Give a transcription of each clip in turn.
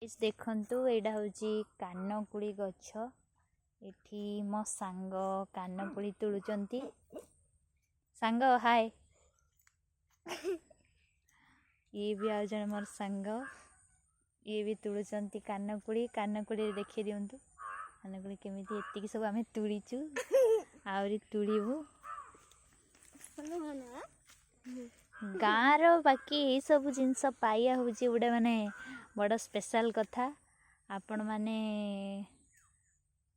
देखंतु एडा होची कानकुड़ी गछ। एठी मो सांग कानकुड़ी तुलुचंती। सांग हाय। ये भी आ जन मोर सांग। ये भी तुलुचंती कानकुड़ी। कानकुड़ी देखि दियंतु कानकुड़ी केमिति एतिकी सब आमे तुलिचु आउरी तुलिबु। गाँर बाकी ये सब जिनस पाइया होची उडे माने बड़ स्पेशल कथा। आपण माने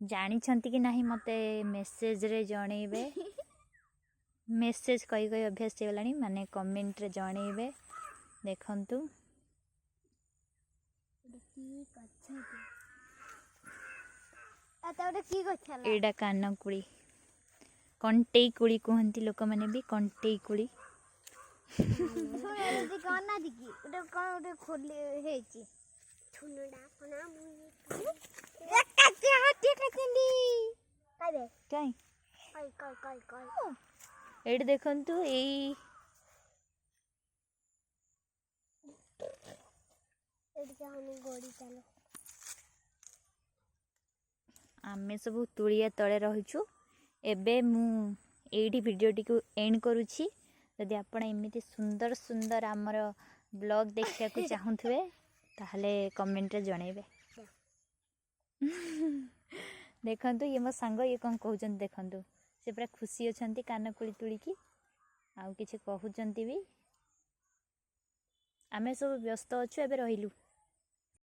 जानी छंती कि नहीं मते मेसेज रे जणेबे। मेसेज कई कई अभ्यास चलानी माने कमेंट रे जणेबे। देखंतु एडा कानकुड़ी कंटेई कुड़ी कहंती लोक माने भी कंटेई कुड़ी। एड देखंतु एई आमे सब तुलिया तले रहिछु। एबे मु एडी वीडियोटी को एंड करूछि। यदि आपण एमिति सुंदर सुंदर आमर ब्लॉग देखिया को चाहुथबे ताहले कमेंट रे जणेबे। देखंतु ये मो सांग ये कोन कहउचन देखंतु से पूरा खुशी अछंती कानकुड़ी तुलिकी आउ किछि कहउचंती भी। आमे सब व्यस्त अछु एबे रहिलु।